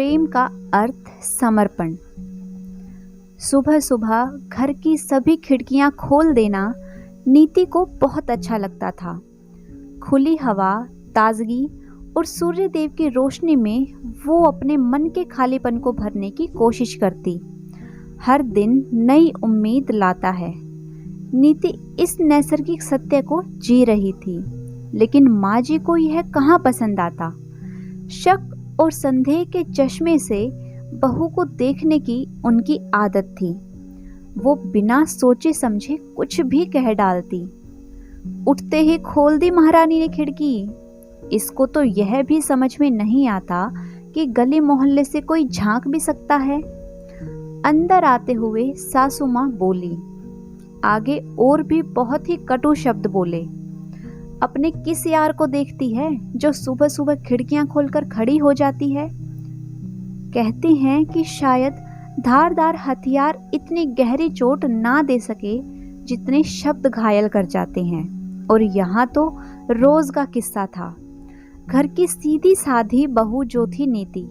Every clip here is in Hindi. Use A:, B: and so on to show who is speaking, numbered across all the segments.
A: प्रेम का अर्थ समर्पण। सुबह सुबह घर की सभी खिड़कियां खोल देना नीति को बहुत अच्छा लगता था। खुली हवा, ताजगी और सूर्य देव की रोशनी में वो अपने मन के खालीपन को भरने की कोशिश करती। हर दिन नई उम्मीद लाता है। नीति इस नैसर्गिक सत्य को जी रही थी, लेकिन माँ जी को यह कहाँ पसंद आता। शक और संदेह के चश्मे से बहू को देखने की उनकी आदत थी। वो बिना सोचे समझे कुछ भी कह डालती। उठते ही खोल दी महारानी ने खिड़की। इसको तो यह भी समझ में नहीं आता कि गली मोहल्ले से कोई झांक भी सकता है। अंदर आते हुए सासू माँ बोली, आगे और भी बहुत ही कटु शब्द बोले। अपने किस यार को देखती है जो सुबह सुबह खिड़कियां खोलकर खड़ी हो जाती है। कहते हैं कि शायद धारदार हथियार इतनी गहरी चोट ना दे सके जितने शब्द घायल कर जाते हैं। और यहाँ तो रोज का किस्सा था। घर की सीधी साधी बहू जो थी नीति,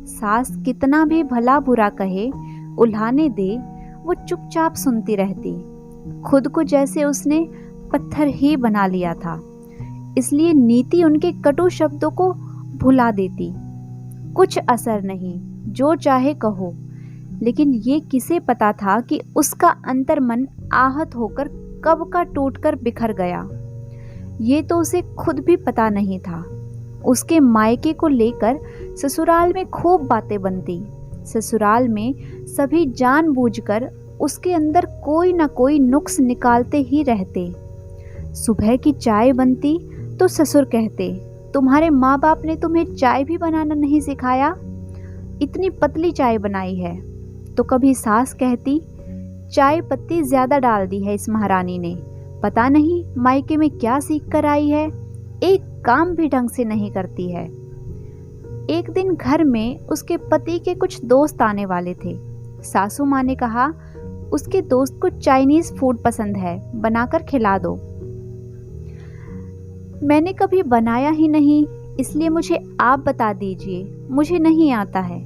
A: सास कितना भी भला बुरा कहे, उल्हाने दे, वो चुपचाप सुनती रहती। खुद को जैसे उसने पत्थर ही बना लिया था। इसलिए नीति उनके कटु शब्दों को भुला देती। कुछ असर नहीं, जो चाहे कहो। लेकिन ये किसे पता था कि उसका अंतर्मन आहत होकर कब का टूटकर बिखर गया। ये तो उसे खुद भी पता नहीं था। उसके मायके को लेकर ससुराल में खूब बातें बनती। ससुराल में सभी जानबूझकर उसके अंदर कोई ना कोई नुक्स निकालते ही रहते। सुबह की चाय बनती तो ससुर कहते, तुम्हारे माँ बाप ने तुम्हें चाय भी बनाना नहीं सिखाया, इतनी पतली चाय बनाई है। तो कभी सास कहती, चाय पत्ती ज्यादा डाल दी है इस महारानी ने, पता नहीं मायके में क्या सीख कर आई है, एक काम भी ढंग से नहीं करती है। एक दिन घर में उसके पति के कुछ दोस्त आने वाले थे। सासू माँ ने कहा, उसके दोस्त को चाइनीज फूड पसंद है, बनाकर खिला दो। मैंने कभी बनाया ही नहीं, इसलिए मुझे आप बता दीजिए, मुझे नहीं आता है।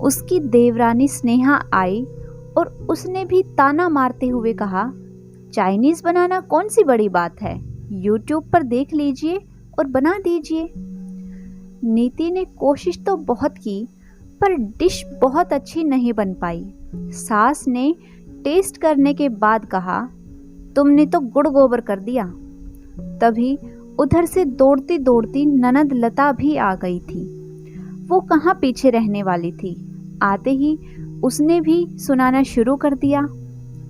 A: उसकी देवरानी स्नेहा आई और उसने भी ताना मारते हुए कहा, चाइनीज बनाना कौन सी बड़ी बात है, यूट्यूब पर देख लीजिए और बना दीजिए। नीति ने कोशिश तो बहुत की, पर डिश बहुत अच्छी नहीं बन पाई। सास ने टेस्ट करने के बाद कहा, तुमने तो गुड़ गोबर कर दिया। तभी उधर से दौड़ती दौड़ती ननद लता भी आ गई थी। वो कहाँ पीछे रहने वाली थी। आते ही उसने भी सुनाना शुरू कर दिया,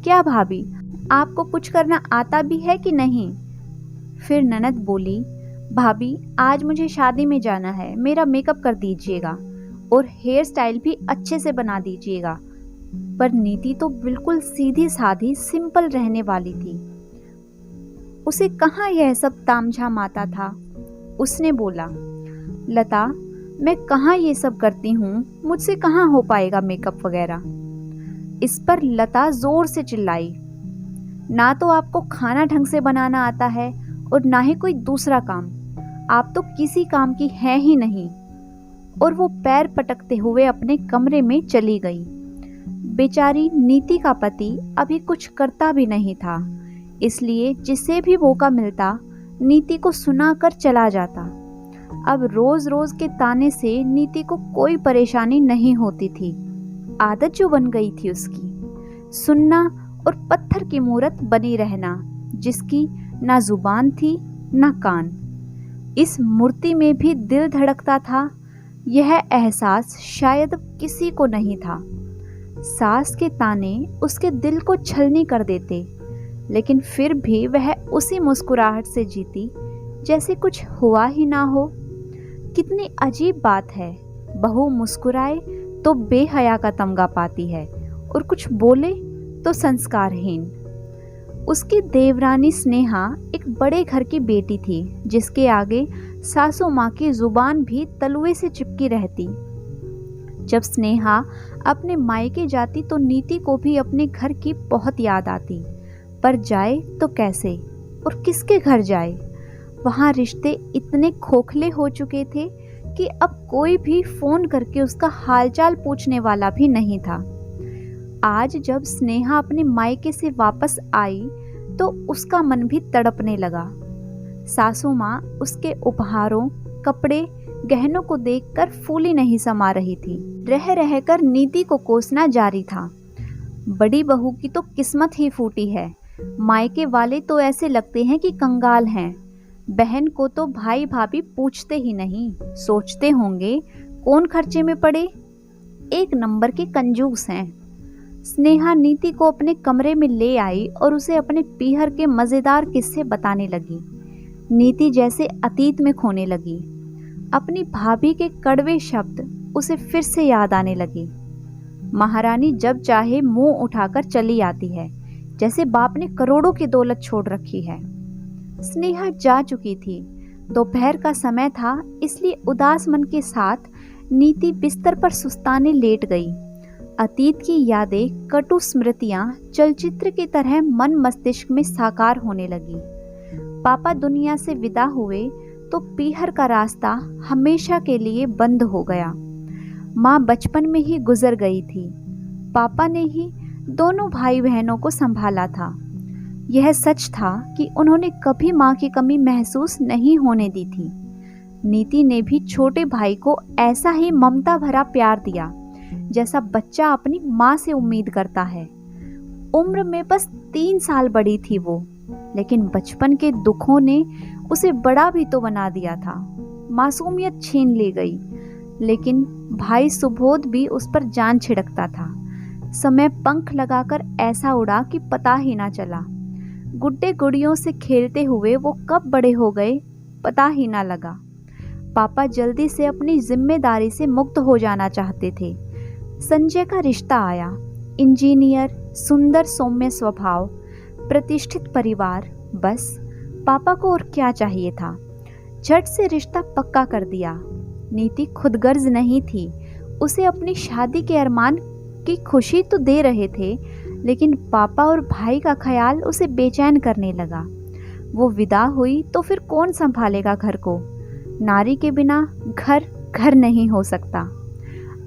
A: क्या भाभी, आपको कुछ करना आता भी है कि नहीं। फिर ननद बोली, भाभी आज मुझे शादी में जाना है, मेरा मेकअप कर दीजिएगा और हेयर स्टाइल भी अच्छे से बना दीजिएगा। पर नीति तो बिल्कुल सीधी साधी सिंपल रहने वाली थी। उसे कहाँ यह सब तामझाम आता था। उसने बोला, लता, मैं कहाँ ये सब करती हूँ, मुझसे कहाँ हो पाएगा मेकअप वगैरह। इस पर लता जोर से चिल्लाई, ना तो आपको खाना ढंग से बनाना आता है और ना ही कोई दूसरा काम, आप तो किसी काम की है ही नहीं। और वो पैर पटकते हुए अपने कमरे में चली गई। बेचारी नीति का पति अभी कुछ करता भी नहीं था, इसलिए जिसे भी मौका मिलता नीति को सुनाकर चला जाता। अब रोज रोज के ताने से नीति को कोई परेशानी नहीं होती थी। आदत जो बन गई थी उसकी, सुनना और पत्थर की मूरत बनी रहना, जिसकी ना जुबान थी ना कान। इस मूर्ति में भी दिल धड़कता था, यह एहसास शायद किसी को नहीं था। सास के ताने उसके दिल को छलनी कर देते, लेकिन फिर भी वह उसी मुस्कुराहट से जीती जैसे कुछ हुआ ही ना हो। कितनी अजीब बात है, बहू मुस्कुराए तो बेहया का तमगा पाती है और कुछ बोले तो संस्कारहीन। उसकी देवरानी स्नेहा एक बड़े घर की बेटी थी, जिसके आगे सासू माँ की जुबान भी तलुए से चिपकी रहती। जब स्नेहा अपने मायके जाती तो नीति को भी अपने घर की बहुत याद आती। पर जाए तो कैसे और किसके घर जाए। वहाँ रिश्ते इतने खोखले हो चुके थे कि अब कोई भी फोन करके उसका हालचाल पूछने वाला भी नहीं था। आज जब स्नेहा अपने मायके से वापस आई तो उसका मन भी तड़पने लगा। सासू माँ उसके उपहारों, कपड़े, गहनों को देखकर फूली नहीं समा रही थी। रह रहकर नीति को कोसना जारी था। बड़ी बहू की तो किस्मत ही फूटी है। मायके वाले तो ऐसे लगते हैं कि कंगाल हैं। बहन को तो भाई भाभी पूछते ही नहीं, सोचते होंगे कौन खर्चे में पड़े, एक नंबर के कंजूस हैं। स्नेहा नीति को अपने कमरे में ले आई और उसे अपने पीहर के मज़ेदार किस्से बताने लगी। नीति जैसे अतीत में खोने लगी। अपनी भाभी के कड़वे शब्द उसे फिर से याद आने लगे। महारानी जब चाहे मुंह उठाकर चली आती है, जैसे बाप ने करोड़ों की दौलत छोड़ रखी है। स्नेहा जा चुकी थी। दोपहर का समय था, इसलिए उदास मन के साथ नीति बिस्तर पर सुस्ताने लेट गई। अतीत की यादें, कटु स्मृतियां चलचित्र की तरह मन मस्तिष्क में साकार होने लगी। पापा दुनिया से विदा हुए तो पीहर का रास्ता हमेशा के लिए बंद हो गया। माँ बचपन में ही गुजर गई थी। पापा ने ही दोनों भाई बहनों को संभाला था। यह सच था कि उन्होंने कभी माँ की कमी महसूस नहीं होने दी थी। नीति ने भी छोटे भाई को ऐसा ही ममता भरा प्यार दिया जैसा बच्चा अपनी माँ से उम्मीद करता है। उम्र में बस 3 साल बड़ी थी वो, लेकिन बचपन के दुखों ने उसे बड़ा भी तो बना दिया था। मासूमियत छीन ली गई, लेकिन भाई सुबोध भी उस पर जान छिड़कता था। समय पंख लगाकर ऐसा उड़ा कि पता ही ना चला। गुड्डे गुड़ियों से खेलते हुए वो कब बड़े हो गए पता ही ना लगा। पापा जल्दी से अपनी जिम्मेदारी से मुक्त हो जाना चाहते थे। संजय का रिश्ता आया। इंजीनियर, सुंदर सौम्य स्वभाव, प्रतिष्ठित परिवार, बस पापा को और क्या चाहिए था। झट से रिश्ता पक्का कर दिया। नीति खुदगर्ज नहीं थी। उसे अपनी शादी के अरमान की खुशी तो दे रहे थे, लेकिन पापा और भाई का ख्याल उसे बेचैन करने लगा। वो विदा हुई तो फिर कौन संभालेगा घर को। नारी के बिना घर घर नहीं हो सकता।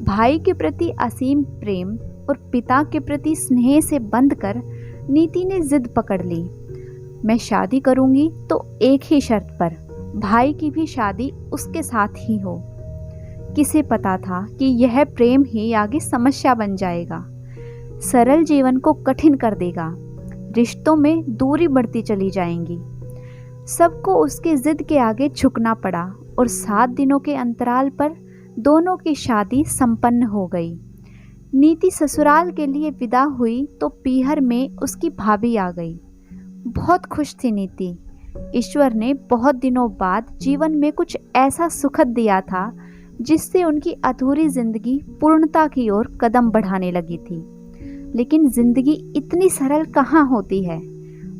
A: भाई के प्रति असीम प्रेम और पिता के प्रति स्नेह से बंधकर नीति ने जिद पकड़ ली। मैं शादी करूंगी तो एक ही शर्त पर, भाई की भी शादी उसके साथ ही हो। किसे पता था कि यह प्रेम ही आगे समस्या बन जाएगा, सरल जीवन को कठिन कर देगा, रिश्तों में दूरी बढ़ती चली जाएंगी। सबको उसके जिद के आगे झुकना पड़ा और 7 दिनों के अंतराल पर दोनों की शादी संपन्न हो गई। नीति ससुराल के लिए विदा हुई तो पीहर में उसकी भाभी आ गई। बहुत खुश थी नीति। ईश्वर ने बहुत दिनों बाद जीवन में कुछ ऐसा सुखद दिया था जिससे उनकी अधूरी जिंदगी पूर्णता की ओर कदम बढ़ाने लगी थी। लेकिन जिंदगी इतनी सरल कहाँ होती है।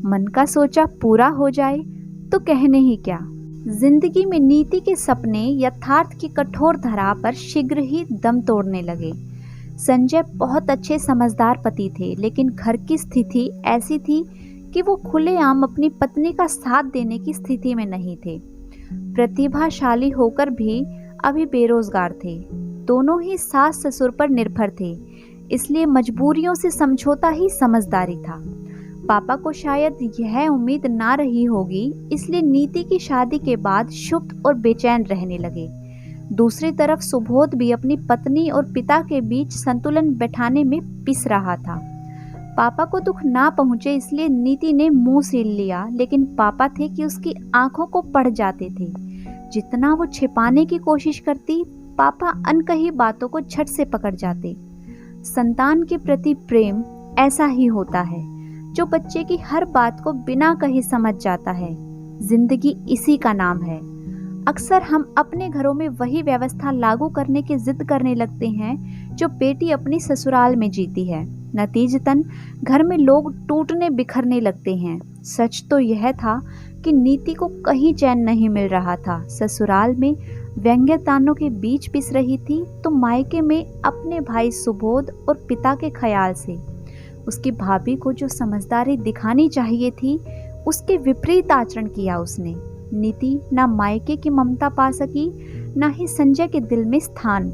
A: मन का सोचा पूरा हो जाए तो कहने ही क्या। जिंदगी में नीति के सपने यथार्थ की कठोर धरा पर शीघ्र ही दम तोड़ने लगे। संजय बहुत अच्छे समझदार पति थे, लेकिन घर की स्थिति ऐसी थी कि वो खुलेआम अपनी पत्नी का साथ देने की स्थिति में नहीं थे। प्रतिभाशाली होकर भी अभी बेरोजगार थे। दोनों ही सास ससुर पर निर्भर थे, इसलिए मजबूरियों से समझौता ही समझदारी था। पापा को शायद यह उम्मीद ना रही होगी, इसलिए नीति की शादी के बाद क्षुब्ध और बेचैन रहने लगे। दूसरी तरफ सुबोध भी अपनी पत्नी और पिता के बीच संतुलन बैठाने में पिस रहा था। पापा को दुख ना पहुंचे इसलिए नीति ने मुंह सील लिया, लेकिन पापा थे कि उसकी आंखों को पड़ जाते थे। जितना वो छिपाने की कोशिश करती, पापा अनकही बातों को झट से पकड़ जाते। संतान के प्रति प्रेम ऐसा ही होता है, जो बच्चे की हर बात को बिना कहे समझ जाता है। जिंदगी इसी का नाम है। अक्सर हम अपने घरों में वही व्यवस्था लागू करने की जिद करने लगते हैं जो बेटी अपनी ससुराल में जीती है। नतीजतन घर में लोग टूटने बिखरने लगते हैं। सच तो यह था कि नीति को कहीं चैन नहीं मिल रहा था। ससुराल में व्यंग्यतानों के बीच पिस रही थी, तो मायके में अपने भाई सुबोध और पिता के ख्याल से। उसकी भाभी को जो समझदारी दिखानी चाहिए थी, उसके विपरीत आचरण किया उसने। नीति ना मायके की ममता पा सकी, ना ही संजय के दिल में स्थान।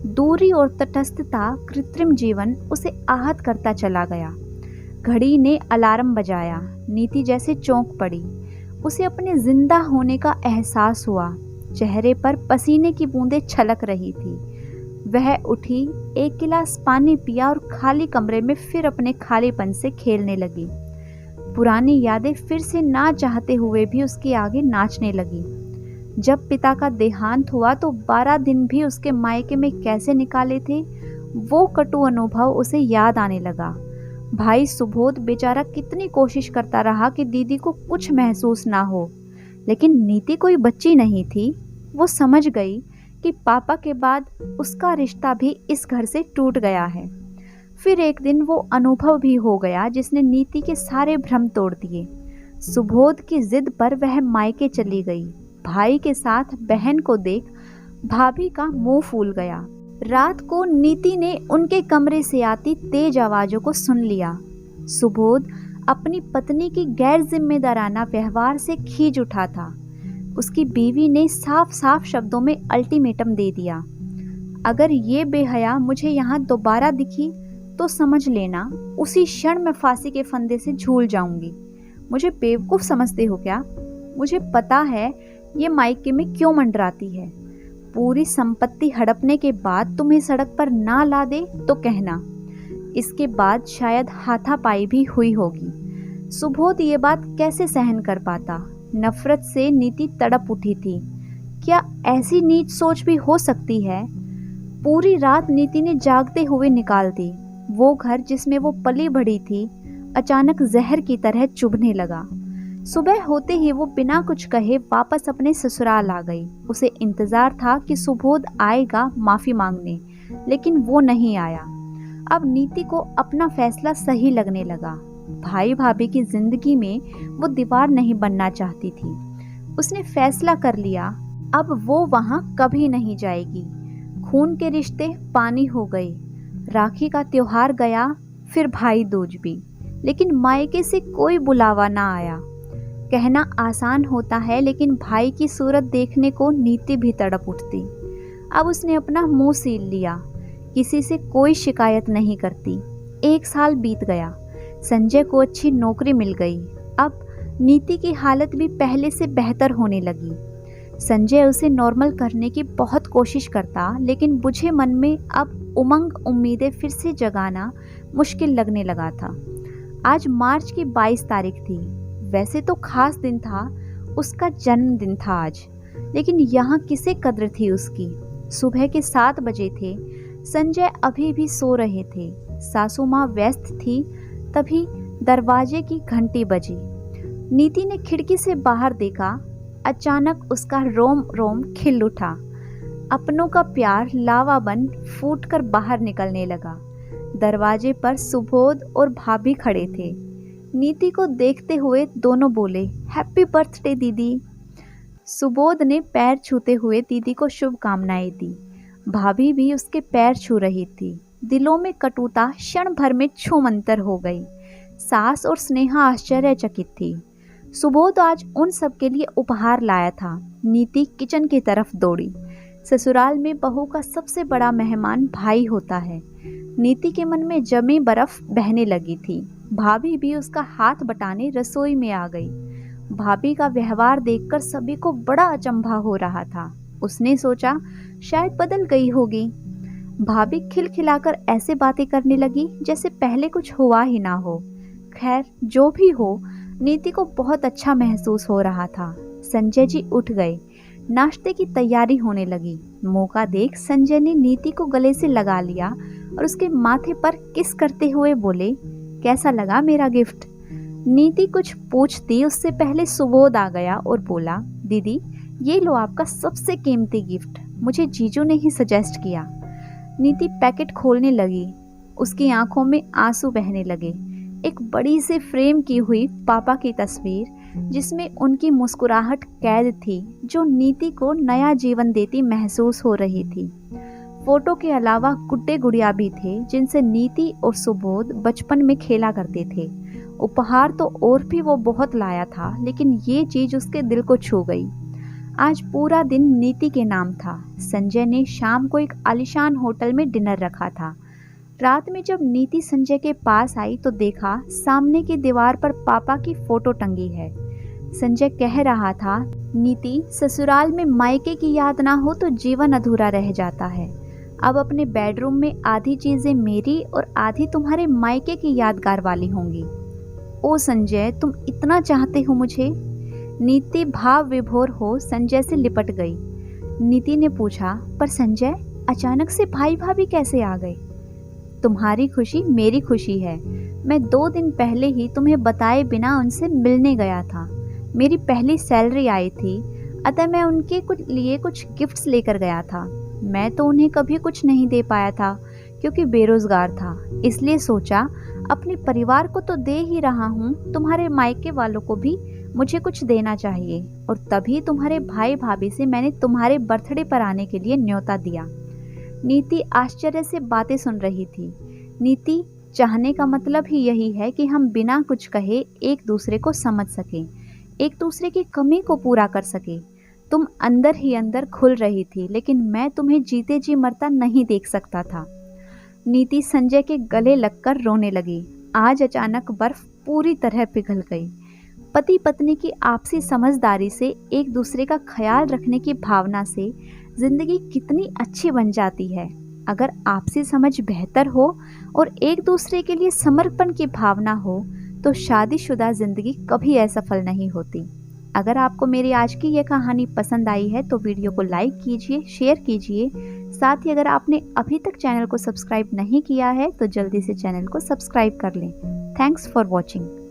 A: दूरी और तटस्थता, कृत्रिम जीवन उसे आहत करता चला गया। घड़ी ने अलार्म बजाया। नीति जैसे चौंक पड़ी। उसे अपने जिंदा होने का एहसास हुआ। चेहरे पर पसीने की बूंदें छलक रही थी। वह उठी, एक गिलास पानी पिया और खाली कमरे में फिर अपने खालीपन से खेलने लगी। पुरानी यादें फिर से ना चाहते हुए भी उसके आगे नाचने लगी। जब पिता का देहांत हुआ तो 12 दिन भी उसके मायके में कैसे निकाले थे, वो कटु अनुभव उसे याद आने लगा। भाई सुबोध बेचारा कितनी कोशिश करता रहा कि दीदी को कुछ महसूस ना हो, लेकिन नीति कोई बच्ची नहीं थी। वो समझ गई कि पापा के बाद उसका रिश्ता भी इस घर से टूट गया है। फिर एक दिन वो अनुभव भी हो गया जिसने नीति के सारे भ्रम तोड़ दिए। सुबोध की जिद पर वह मायके चली गई। भाई के साथ बहन को देख भाभी का मुंह फूल गया। रात को नीति ने उनके कमरे से आती तेज आवाजों को सुन लिया। सुबोध अपनी पत्नी की गैर जिम्मेदाराना व्यवहार से खींच उठा था। उसकी बीवी ने साफ साफ शब्दों में अल्टीमेटम दे दिया, अगर ये बेहया मुझे यहाँ दोबारा दिखी तो समझ लेना उसी क्षण मैं फांसी के फंदे से झूल जाऊंगी। मुझे बेवकूफ समझते हो क्या? मुझे पता है ये मायके में क्यों मंडराती है। पूरी संपत्ति हड़पने के बाद तुम्हें सड़क पर ना ला दे तो कहना। इसके बाद शायद हाथापाई भी हुई होगी। सुबोध ये बात कैसे सहन कर पाता? नफरत से नीति तड़प उठी थी। क्या ऐसी नीच सोच भी हो सकती है? पूरी रात नीति ने जागते हुए निकाल दी। वो घर जिसमें वो पली बढ़ी थी अचानक जहर की तरह चुभने लगा। सुबह होते ही वो बिना कुछ कहे वापस अपने ससुराल आ गई। उसे इंतजार था कि सुबोध आएगा माफी मांगने, लेकिन वो नहीं आया। अब नीति को अपना फैसला सही लगने लगा। भाई भाभी की जिंदगी में वो दीवार नहीं बनना चाहती थी। उसने फैसला कर लिया, अब वो वहां कभी नहीं जाएगी। खून के रिश्ते पानी हो गए। राखी का त्योहार गया, फिर भाई दूज भी, लेकिन मायके से कोई बुलावा ना आया। कहना आसान होता है, लेकिन भाई की सूरत देखने को नीति भी तड़प उठती। अब उसने अपना मुंह सील लिया, किसी से कोई शिकायत नहीं करती। 1 साल बीत गया। संजय को अच्छी नौकरी मिल गई। अब नीति की हालत भी पहले से बेहतर होने लगी। संजय उसे नॉर्मल करने की बहुत कोशिश करता, लेकिन बुझे मन में अब उमंग उम्मीदें फिर से जगाना मुश्किल लगने लगा था। आज मार्च की 22 तारीख थी। वैसे तो खास दिन था, उसका जन्मदिन था आज, लेकिन यहाँ किसे कद्र थी उसकी। सुबह के 7 बजे थे। संजय अभी भी सो रहे थे। सासू माँ व्यस्त थी। तभी दरवाजे की घंटी बजी। नीति ने खिड़की से बाहर देखा। अचानक उसका रोम रोम खिल उठा। अपनों का प्यार लावा बन फूटकर बाहर निकलने लगा। दरवाजे पर सुबोध और भाभी खड़े थे। नीति को देखते हुए दोनों बोले, हैप्पी बर्थडे दीदी। सुबोध ने पैर छूते हुए दीदी को शुभकामनाएं दी। भाभी भी उसके पैर छू रही थी। दिलों में कटुता क्षण भर में छूमंतर हो गई। सास और स्नेहा आश्चर्यचकित थी। सुबोध आज उन सब के लिए उपहार लाया था। नीति किचन की तरफ दौड़ी। ससुराल में बहू का सबसे बड़ा मेहमान भाई होता है। नीति के मन में जमी बर्फ बहने लगी थी। भाभी भी उसका हाथ बटाने रसोई में आ गई। भाभी का व्यवहार देखकर सभी को बड़ा अचंभा हो रहा था। उसने सोचा शायद बदल गई होगी। भाभी खिलखिलाकर ऐसे बातें करने लगी जैसे पहले कुछ हुआ ही ना हो। खैर जो भी हो, नीति को बहुत अच्छा महसूस हो रहा था। संजय जी उठ गए। नाश्ते की तैयारी होने लगी। मौका देख संजय ने नीति को गले से लगा लिया और उसके माथे पर किस करते हुए बोले, कैसा लगा मेरा गिफ्ट? नीति कुछ पूछती उससे पहले सुबोध आ गया और बोला, दीदी ये लो आपका सबसे कीमती गिफ्ट, मुझे जीजू ने ही सजेस्ट किया। नीति पैकेट खोलने लगी। उसकी आंखों में आंसू बहने लगे। एक बड़ी से फ्रेम की हुई पापा की तस्वीर जिसमें उनकी मुस्कुराहट कैद थी, जो नीति को नया जीवन देती महसूस हो रही थी। फोटो के अलावा गुड्डे गुड़िया भी थे जिनसे नीति और सुबोध बचपन में खेला करते थे। उपहार तो और भी वो बहुत लाया था, लेकिन ये चीज उसके दिल को छू गई। आज पूरा दिन नीति के नाम था। संजय ने शाम को एक आलीशान होटल में डिनर रखा था। रात में जब नीति संजय के पास आई तो देखा सामने की दीवार पर पापा की फोटो टंगी है। संजय कह रहा था, नीति, ससुराल में मायके की याद ना हो तो जीवन अधूरा रह जाता है। अब अपने बेडरूम में आधी चीजें मेरी और आधी तुम्हारे मायके की यादगार वाली होंगी। ओ संजय, तुम इतना चाहते हो मुझे? नीति भाव विभोर हो संजय से लिपट गई। नीति ने पूछा, पर संजय, अचानक से भाई भाभी कैसे आ गए? तुम्हारी खुशी मेरी खुशी है। मैं 2 दिन पहले ही तुम्हें बताए बिना उनसे मिलने गया था। मेरी पहली सैलरी आई थी, अतः मैं उनके लिए कुछ गिफ्ट्स लेकर गया था। मैं तो उन्हें कभी कुछ नहीं दे पाया था क्योंकि बेरोजगार था, इसलिए सोचा अपने परिवार को तो दे ही रहा हूँ, तुम्हारे मायके वालों को भी मुझे कुछ देना चाहिए। और तभी तुम्हारे भाई भाभी से मैंने तुम्हारे बर्थडे पर आने के लिए न्योता दिया। नीति आश्चर्य से बातें सुन रही थी। नीति, चाहने का मतलब ही यही है कि हम बिना कुछ कहे एक दूसरे को समझ सकें, एक दूसरे की कमी को पूरा कर सके। तुम अंदर ही अंदर खुल रही थी, लेकिन मैं तुम्हें जीते जी मरता नहीं देख सकता था। नीति संजय के गले लगकर रोने लगी। आज अचानक बर्फ पूरी तरह पिघल गई। पति पत्नी की आपसी समझदारी से, एक दूसरे का ख्याल रखने की भावना से जिंदगी कितनी अच्छी बन जाती है। अगर आपसी समझ बेहतर हो और एक दूसरे के लिए समर्पण की भावना हो तो शादीशुदा जिंदगी कभी असफल नहीं होती। अगर आपको मेरी आज की यह कहानी पसंद आई है तो वीडियो को लाइक कीजिए, शेयर कीजिए। साथ ही अगर आपने अभी तक चैनल को सब्सक्राइब नहीं किया है तो जल्दी से चैनल को सब्सक्राइब कर लें। Thanks for watching.